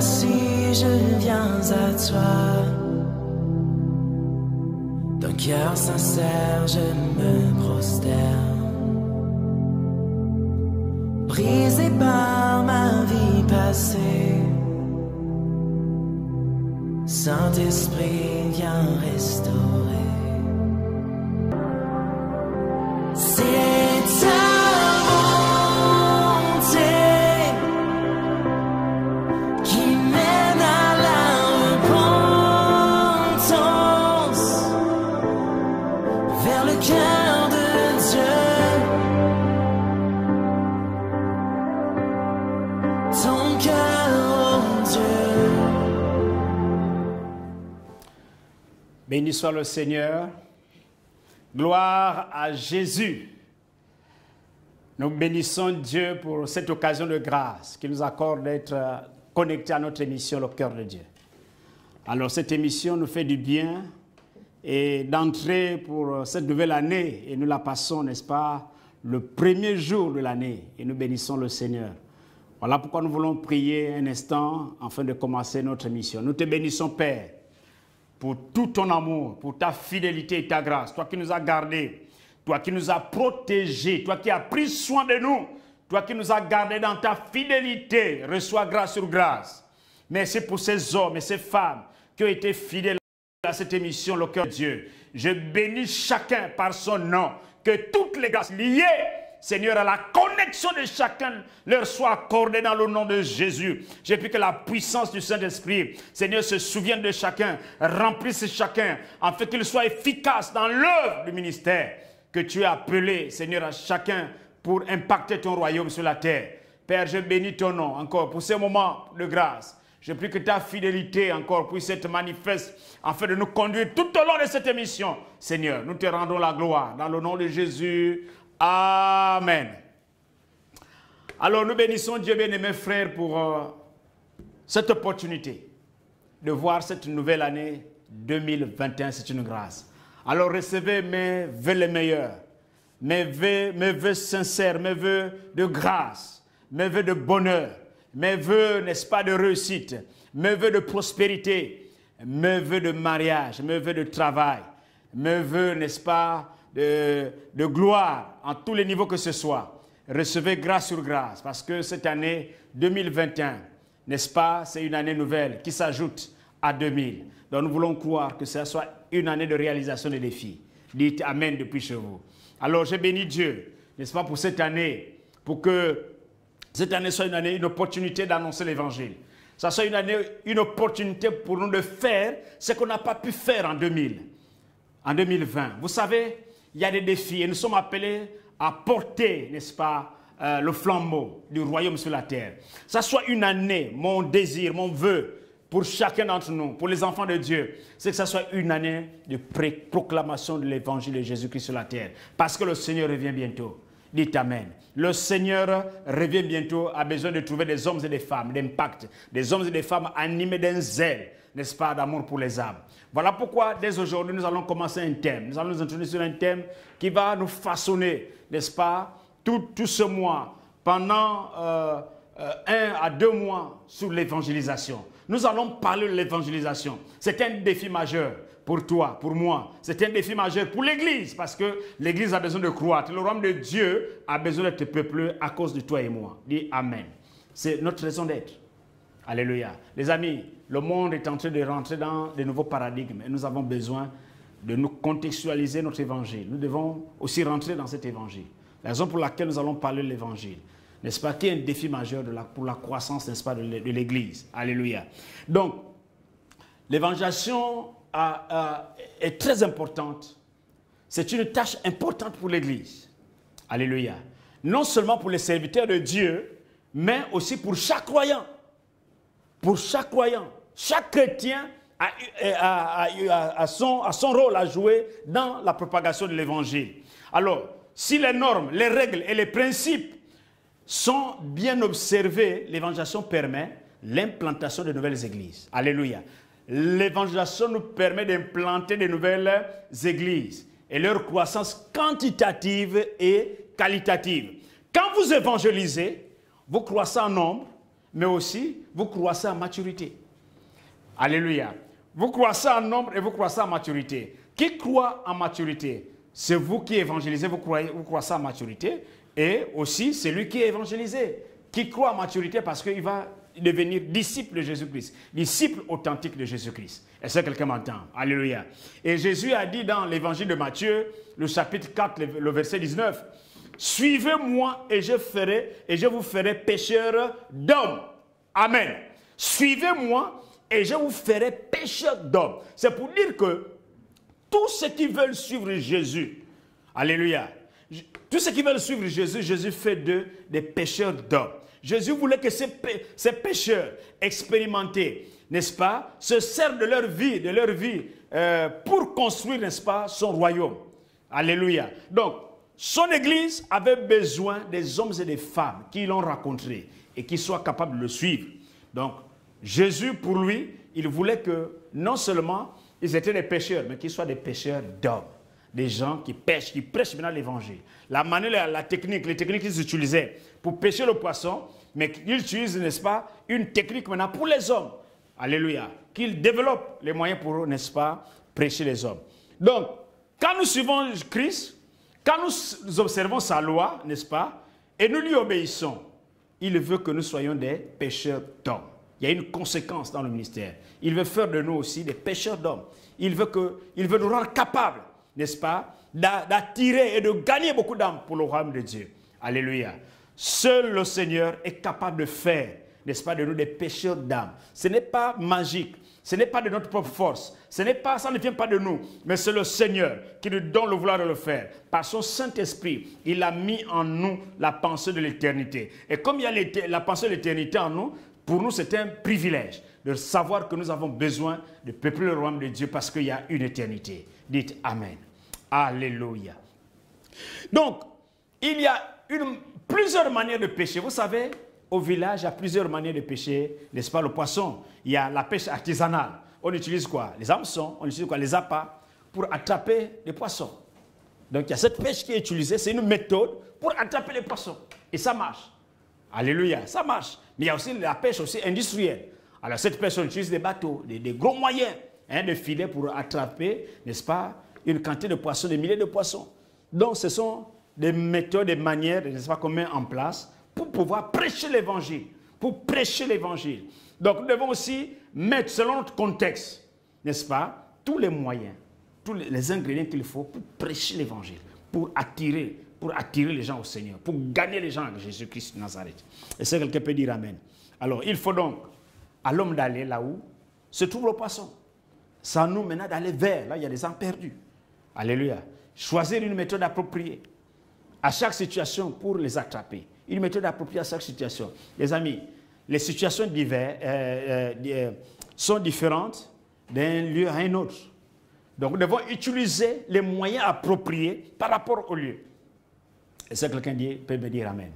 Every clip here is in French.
voici, je viens à toi. D'un cœur sincère, je me prosterne. Brisé par ma vie passée, Saint-Esprit, viens restaurer. C'est ta bonté qui mène à la repentance, vers le cœur de Dieu. Ton cœur, oh Dieu. Béni soit le Seigneur. Gloire à Jésus. Nous bénissons Dieu pour cette occasion de grâce qui nous accorde d'être connectés à notre émission Le Cœur de Dieu. Alors cette émission nous fait du bien et d'entrer pour cette nouvelle année et nous la passons, n'est-ce pas, le premier jour de l'année et nous bénissons le Seigneur. Voilà pourquoi nous voulons prier un instant afin de commencer notre émission. Nous te bénissons Père, pour tout ton amour, pour ta fidélité et ta grâce. Toi qui nous as gardés, toi qui nous as protégés, toi qui as pris soin de nous, toi qui nous as gardés dans ta fidélité, reçois grâce sur grâce. Merci pour ces hommes et ces femmes qui ont été fidèles à cette émission, Le Cœur de Dieu. Je bénis chacun par son nom, que toutes les grâces liées, Seigneur, à la connexion de chacun leur soit accordée dans le nom de Jésus. Je prie que la puissance du Saint-Esprit, Seigneur, se souvienne de chacun, remplisse chacun, afin qu'il soit efficace dans l'œuvre du ministère que tu as appelé, Seigneur, à chacun pour impacter ton royaume sur la terre. Père, je bénis ton nom encore pour ces moments de grâce. Je prie que ta fidélité encore puisse être manifeste afin de nous conduire tout au long de cette émission. Seigneur, nous te rendons la gloire dans le nom de Jésus. Amen. Alors nous bénissons Dieu, bien-aimés frères, pour cette opportunité de voir cette nouvelle année 2021. C'est une grâce. Alors recevez mes vœux les meilleurs, mes vœux sincères, mes vœux de grâce, mes vœux de bonheur, mes vœux, n'est-ce pas, de réussite, mes vœux de prospérité, mes vœux de mariage, mes vœux de travail, mes vœux, n'est-ce pas, de gloire, en tous les niveaux que ce soit. Recevez grâce sur grâce, parce que cette année 2021, n'est-ce pas, c'est une année nouvelle qui s'ajoute à 2000. Donc nous voulons croire que ce soit une année de réalisation des défis. Dites Amen depuis chez vous. Alors je bénis Dieu, n'est-ce pas, pour cette année, pour que cette année soit une opportunité d'annoncer l'évangile. Ça soit une année, une opportunité pour nous de faire ce qu'on n'a pas pu faire en 2020. Vous savez, il y a des défis et nous sommes appelés à porter, n'est-ce pas, le flambeau du royaume sur la terre. Ça soit une année, mon désir, mon vœu pour chacun d'entre nous, pour les enfants de Dieu, c'est que ça soit une année de proclamation de l'évangile de Jésus-Christ sur la terre. Parce que le Seigneur revient bientôt. Dites Amen. Le Seigneur revient bientôt, a besoin de trouver des hommes et des femmes d'impact, des hommes et des femmes animés d'un zèle, n'est-ce pas, d'amour pour les âmes. Voilà pourquoi, dès aujourd'hui, nous allons commencer un thème. Nous allons nous introduire sur un thème qui va nous façonner, n'est-ce pas, tout ce mois, pendant 1 à 2 mois sur l'évangélisation. Nous allons parler de l'évangélisation. C'est un défi majeur pour toi, pour moi. C'est un défi majeur pour l'Église, parce que l'Église a besoin de croître. Le royaume de Dieu a besoin d'être peuplé à cause de toi et moi. Dis Amen. C'est notre raison d'être. Alléluia. Les amis, le monde est en train de rentrer dans de nouveaux paradigmes et nous avons besoin de nous contextualiser notre évangile. Nous devons aussi rentrer dans cet évangile. La raison pour laquelle nous allons parler de l'évangile, n'est-ce pas, qui est un défi majeur pour la croissance, n'est-ce pas, de l'Église. Alléluia. Donc, l'évangélisation est très importante. C'est une tâche importante pour l'Église. Alléluia. Non seulement pour les serviteurs de Dieu, mais aussi pour chaque croyant. Pour chaque croyant. Chaque chrétien a son rôle à jouer dans la propagation de l'Évangile. Alors, si les normes, les règles et les principes sont bien observés, l'évangélisation permet l'implantation de nouvelles églises. Alléluia. L'évangélisation nous permet d'implanter de nouvelles églises et leur croissance quantitative et qualitative. Quand vous évangélisez, vous croissez en nombre, mais aussi vous croissez en maturité. Alléluia. Vous croissez en nombre et vous croissez en maturité. Qui croit en maturité? C'est vous qui évangélisez, vous croissez en maturité. Et aussi, c'est lui qui est évangélisé, qui croit en maturité parce qu'il va devenir disciple de Jésus-Christ, disciple authentique de Jésus-Christ. Est-ce que quelqu'un m'entend? Alléluia. Et Jésus a dit dans l'évangile de Matthieu, le chapitre 4, le verset 19, « Suivez-moi et je vous ferai pécheurs d'hommes. » Amen. Suivez-moi et je vous ferai pécheurs d'hommes. C'est pour dire que tous ceux qui veulent suivre Jésus, alléluia, tous ceux qui veulent suivre Jésus, Jésus fait d'eux des pécheurs d'hommes. Jésus voulait que ces pécheurs expérimentés, n'est-ce pas, se servent de leur vie pour construire, n'est-ce pas, son royaume. Alléluia. Donc, son Église avait besoin des hommes et des femmes qui l'ont rencontré et qui soient capables de le suivre. Donc, Jésus, pour lui, il voulait que non seulement ils étaient des pécheurs, mais qu'ils soient des pécheurs d'hommes. Des gens qui pêchent, qui prêchent maintenant l'évangile. La manière, les techniques qu'ils utilisaient pour pêcher le poisson, mais qu'ils utilisent, n'est-ce pas, une technique maintenant pour les hommes. Alléluia. Qu'ils développent les moyens pour, n'est-ce pas, prêcher les hommes. Donc, quand nous suivons Christ, quand nous observons sa loi, n'est-ce pas, et nous lui obéissons, il veut que nous soyons des pécheurs d'hommes. Il y a une conséquence dans le ministère. Il veut faire de nous aussi des pécheurs d'hommes. Il veut nous rendre capables, n'est-ce pas, d'attirer et de gagner beaucoup d'âmes pour le royaume de Dieu. Alléluia. Seul le Seigneur est capable de faire, n'est-ce pas, de nous des pécheurs d'âmes. Ce n'est pas magique, ce n'est pas de notre propre force, ça ne vient pas de nous, mais c'est le Seigneur qui nous donne le vouloir de le faire. Par son Saint-Esprit, il a mis en nous la pensée de l'éternité. Et comme il y a la pensée de l'éternité en nous, pour nous c'est un privilège de savoir que nous avons besoin de peupler le royaume de Dieu parce qu'il y a une éternité. Dites Amen. Alléluia. Donc, il y a plusieurs manières de pêcher. Vous savez, au village, il y a plusieurs manières de pêcher, n'est-ce pas, le poisson. Il y a la pêche artisanale. On utilise quoi? Les hameçons, on utilise quoi? Les appâts pour attraper les poissons. Donc, il y a cette pêche qui est utilisée, c'est une méthode pour attraper les poissons. Et ça marche. Alléluia, ça marche. Mais il y a aussi la pêche aussi industrielle. Alors, cette pêche, on utilise des bateaux, des gros moyens, de filets pour attraper, n'est-ce pas, une quantité de poissons, des milliers de poissons. Donc, ce sont des méthodes, des manières, n'est-ce pas, qu'on met en place pour pouvoir prêcher l'évangile. Pour prêcher l'évangile. Donc, nous devons aussi mettre, selon notre contexte, n'est-ce pas, tous les moyens, tous les ingrédients qu'il faut pour prêcher l'évangile, pour attirer les gens au Seigneur, pour gagner les gens avec Jésus-Christ de Nazareth. Et c'est quelqu'un peut dire Amen. Alors, il faut donc à l'homme d'aller là où se trouve le poisson. Ça nous mène d'aller vers, là il y a des âmes perdues. Alléluia. Choisir une méthode appropriée à chaque situation pour les attraper. Une méthode appropriée à chaque situation. Les amis, les situations sont différentes d'un lieu à un autre. Donc nous devons utiliser les moyens appropriés par rapport au lieu. Et ça, quelqu'un peut me dire Amen.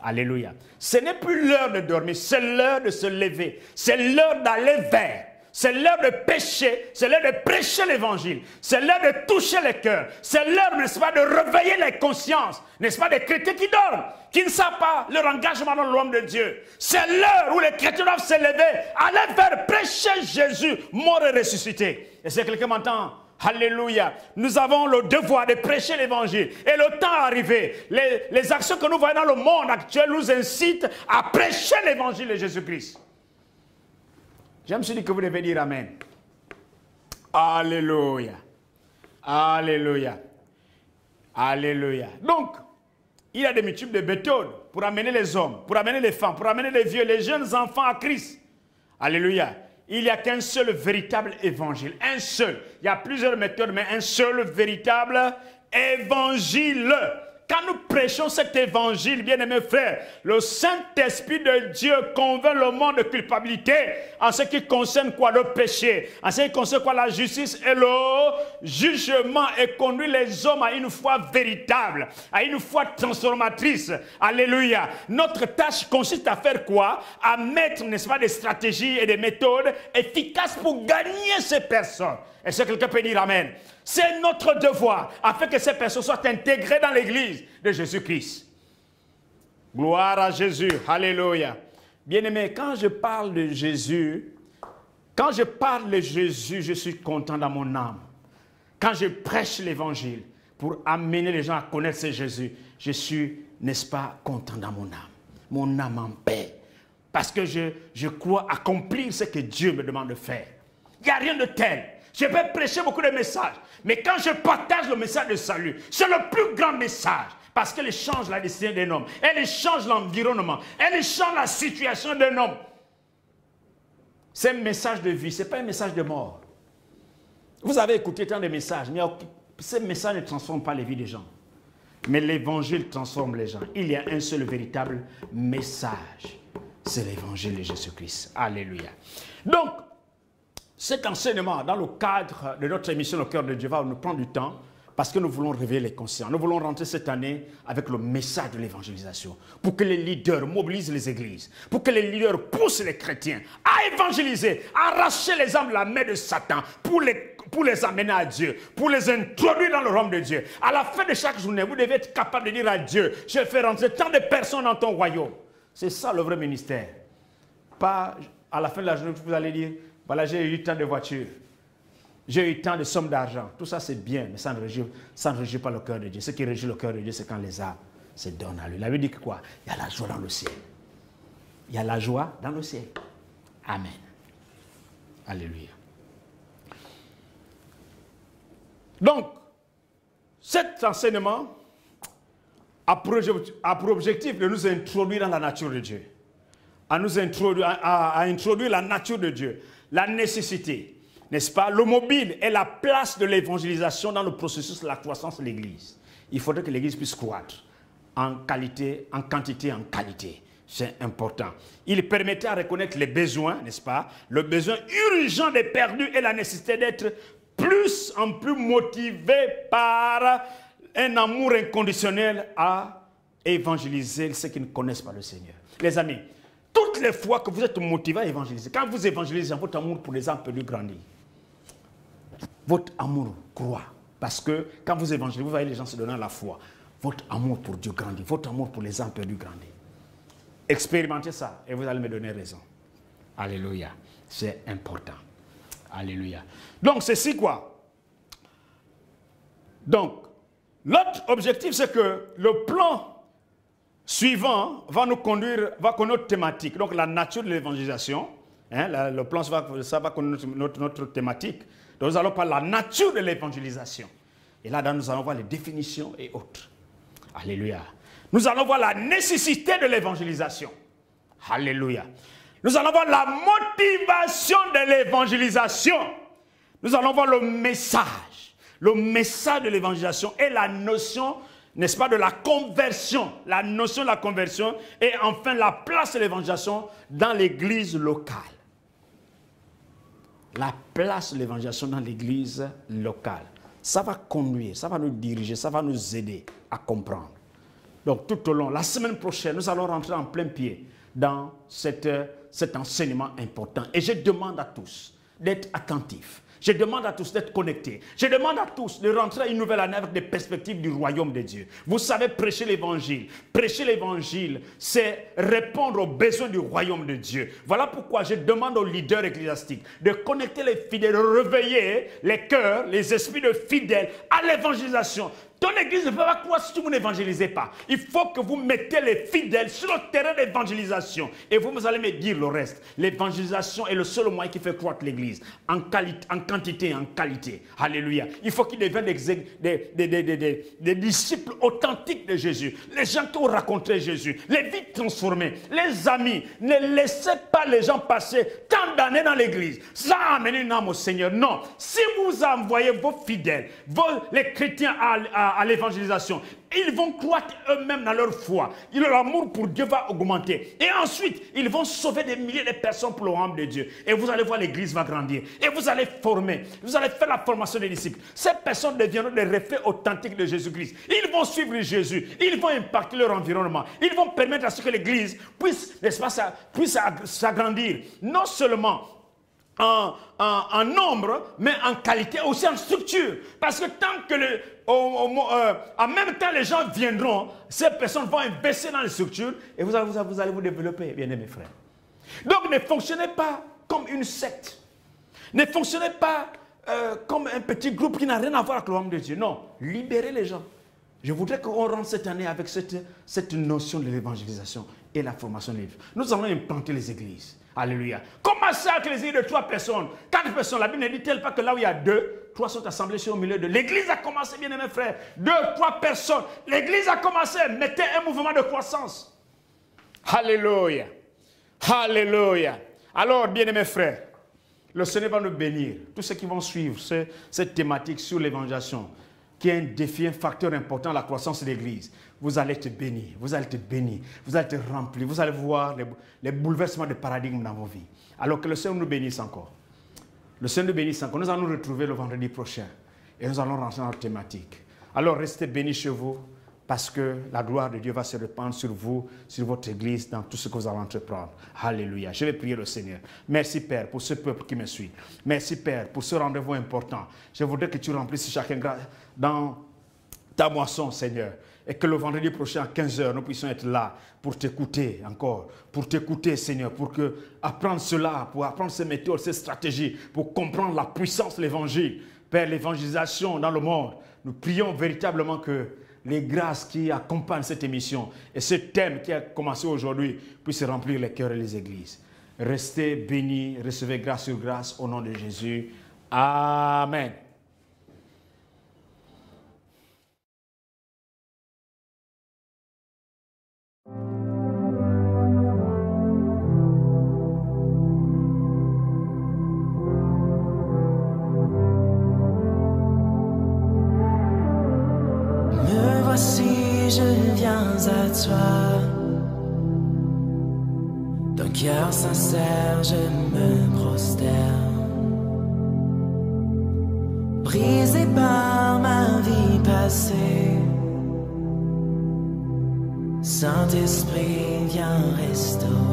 Alléluia. Ce n'est plus l'heure de dormir, c'est l'heure de se lever. C'est l'heure d'aller vers. C'est l'heure de pécher, c'est l'heure de prêcher l'évangile. C'est l'heure de toucher les cœurs. C'est l'heure, n'est-ce pas, de réveiller les consciences, n'est-ce pas, des chrétiens qui dorment, qui ne savent pas leur engagement dans le royaume de Dieu. C'est l'heure où les chrétiens doivent se lever, aller vers prêcher Jésus, mort et ressuscité. Et si quelqu'un m'entend, alléluia, nous avons le devoir de prêcher l'évangile. Et le temps est arrivé. Les actions que nous voyons dans le monde actuel nous incitent à prêcher l'évangile de Jésus-Christ. Je me suis dit que vous devez dire Amen. Alléluia. Alléluia. Alléluia. Donc, il y a des multiples de méthodes pour amener les hommes, pour amener les femmes, pour amener les vieux, les jeunes enfants à Christ. Alléluia. Il n'y a qu'un seul véritable évangile. Un seul. Il y a plusieurs méthodes, mais un seul véritable évangile. Quand nous prêchons cet évangile, bien-aimés frères, le Saint-Esprit de Dieu convainc le monde de culpabilité en ce qui concerne quoi? Le péché, en ce qui concerne quoi? La justice et le jugement, et conduit les hommes à une foi véritable, à une foi transformatrice. Alléluia. Notre tâche consiste à faire quoi? À mettre, n'est-ce pas, des stratégies et des méthodes efficaces pour gagner ces personnes. Est-ce que quelqu'un peut dire Amen? C'est notre devoir, afin que ces personnes soient intégrées dans l'église de Jésus-Christ. Gloire à Jésus. Alléluia. Bien-aimé, quand je parle de Jésus, je suis content dans mon âme. Quand je prêche l'évangile pour amener les gens à connaître ce Jésus, je suis, n'est-ce pas, content dans mon âme. Mon âme en paix. Parce que je crois accomplir ce que Dieu me demande de faire. Il n'y a rien de tel. Je peux prêcher beaucoup de messages. Mais quand je partage le message de salut, c'est le plus grand message. Parce qu'elle change la destinée d'un homme. Elle change l'environnement. Elle change la situation d'un homme. C'est un message de vie. Ce n'est pas un message de mort. Vous avez écouté tant de messages. Mais ces messages ne transforment pas les vies des gens. Mais l'évangile transforme les gens. Il y a un seul véritable message. C'est l'évangile de Jésus-Christ. Alléluia. Donc, cet enseignement, dans le cadre de notre émission Le Cœur de Dieu, va nous prendre du temps parce que nous voulons réveiller les conscients. Nous voulons rentrer cette année avec le message de l'évangélisation pour que les leaders mobilisent les églises, pour que les leaders poussent les chrétiens à évangéliser, à arracher les âmes de la main de Satan pour les amener à Dieu, pour les introduire dans le royaume de Dieu. À la fin de chaque journée, vous devez être capable de dire à Dieu, je fais rentrer tant de personnes dans ton royaume. C'est ça le vrai ministère. Pas à la fin de la journée, vous allez dire, voilà, j'ai eu tant de voitures, j'ai eu tant de sommes d'argent. Tout ça, c'est bien, mais ça ne régit pas le cœur de Dieu. Ce qui régit le cœur de Dieu, c'est quand les âmes se donnent à lui. La Bible dit que quoi? Il y a la joie dans le ciel. Il y a la joie dans le ciel. Amen. Alléluia. Donc, cet enseignement a pour objectif de nous introduire dans la nature de Dieu. À introduire la nature de Dieu, la nécessité, n'est-ce pas, le mobile et la place de l'évangélisation dans le processus de la croissance de l'Église. Il faudrait que l'Église puisse croître en qualité, en quantité, en qualité. C'est important. Il permettait à reconnaître les besoins, n'est-ce pas, le besoin urgent des perdus et la nécessité d'être plus en plus motivé par un amour inconditionnel à évangéliser ceux qui ne connaissent pas le Seigneur. Les amis, toutes les fois que vous êtes motivé à évangéliser, quand vous évangélisez, votre amour pour les âmes peut grandir. Votre amour croît. Parce que quand vous évangélisez, vous voyez les gens se donnant la foi. Votre amour pour Dieu grandit. Votre amour pour les âmes peut grandir. Expérimentez ça et vous allez me donner raison. Alléluia. C'est important. Alléluia. Donc, c'est quoi? Donc, l'autre objectif, c'est que le plan suivant va conduire notre thématique. Donc, la nature de l'évangélisation. Hein, le plan, ça va conduire notre thématique. Donc, nous allons parler de la nature de l'évangélisation. Et là, nous allons voir les définitions et autres. Alléluia. Nous allons voir la nécessité de l'évangélisation. Alléluia. Nous allons voir la motivation de l'évangélisation. Nous allons voir le message de l'évangélisation et la notion, n'est-ce pas, de la conversion. La notion de la conversion et enfin la place de l'évangélisation dans l'église locale. La place de l'évangélisation dans l'église locale. Ça va conduire, ça va nous diriger, ça va nous aider à comprendre. Donc tout au long, la semaine prochaine, nous allons rentrer en plein pied dans cet enseignement important. Et je demande à tous d'être attentifs. Je demande à tous d'être connectés. Je demande à tous de rentrer à une nouvelle année avec des perspectives du royaume de Dieu. Vous savez, prêcher l'évangile. Prêcher l'évangile, c'est répondre aux besoins du royaume de Dieu. Voilà pourquoi je demande aux leaders ecclésiastiques de connecter les fidèles, de réveiller les cœurs, les esprits de fidèles à l'évangélisation. Ton église ne peut pas croître si vous n'évangélisez pas. Il faut que vous mettez les fidèles sur le terrain d'évangélisation. Et vous allez me dire le reste. L'évangélisation est le seul moyen qui fait croître l'église. En quantité et en qualité. Alléluia. Il faut qu'ils deviennent des disciples authentiques de Jésus. Les gens qui ont rencontré Jésus. Les vies transformées. Les amis. Ne laissez pas les gens passer tant d'années dans l'église. Ça a amené une âme au Seigneur. Non. Si vous envoyez vos fidèles, les chrétiens à l'évangélisation, ils vont croître eux-mêmes dans leur foi. Leur amour pour Dieu va augmenter. Et ensuite, ils vont sauver des milliers de personnes pour le royaume de Dieu. Et vous allez voir, l'église va grandir. Et vous allez former. Vous allez faire la formation des disciples. Ces personnes deviendront des reflets authentiques de Jésus-Christ. Ils vont suivre Jésus. Ils vont impacter leur environnement. Ils vont permettre à ce que l'église puisse, n'est-ce pas, puisse s'agrandir. Non seulement en nombre, mais en qualité, aussi en structure. Parce que tant que en même temps les gens viendront, ces personnes vont investir dans les structures et vous allez vous développer, bien aimés frères. Donc ne fonctionnez pas comme une secte. Ne fonctionnez pas comme un petit groupe qui n'a rien à voir avec le royaume de Dieu. Non, libérez les gens. Je voudrais qu'on rentre cette année avec cette notion de l'évangélisation et la formation des livres. Nous allons implanter les églises. Alléluia. Commencez avec les églises de 3 personnes, 4 personnes. La Bible ne dit-elle pas que là où il y a 2, 3 sont assemblés sur au milieu de l'église a commencé, bien aimés frères. 2, 3 personnes. L'église a commencé. Mettez un mouvement de croissance. Alléluia. Alléluia. Alors, bien aimés frères, le Seigneur va nous bénir. Tous ceux qui vont suivre cette thématique sur l'évangélisation, qui est un défi, un facteur important à la croissance de l'Église, vous allez être bénis, vous allez être bénis, vous allez être remplis, vous allez voir les bouleversements de paradigme dans vos vies. Alors que le Seigneur nous bénisse encore. Le Seigneur nous bénisse encore. Nous allons nous retrouver le vendredi prochain et nous allons rentrer dans la thématique. Alors restez bénis chez vous parce que la gloire de Dieu va se répandre sur vous, sur votre Église, dans tout ce que vous allez entreprendre. Alléluia. Je vais prier le Seigneur. Merci Père pour ce peuple qui me suit. Merci Père pour ce rendez-vous important. Je voudrais que tu remplisses chacun dans ta moisson, Seigneur. Et que le vendredi prochain à 15 h, nous puissions être là pour t'écouter encore. Pour t'écouter, Seigneur, pour apprendre cela, pour apprendre ces méthodes, ces stratégies, pour comprendre la puissance de l'Évangile. Père, l'évangélisation dans le monde, nous prions véritablement que les grâces qui accompagnent cette émission et ce thème qui a commencé aujourd'hui puissent remplir les cœurs et les églises. Restez bénis, recevez grâce sur grâce au nom de Jésus. Amen. Voici, je viens à toi. D'un cœur sincère, je me prosterne. Brisé par ma vie passée, Saint-Esprit, viens restaurer.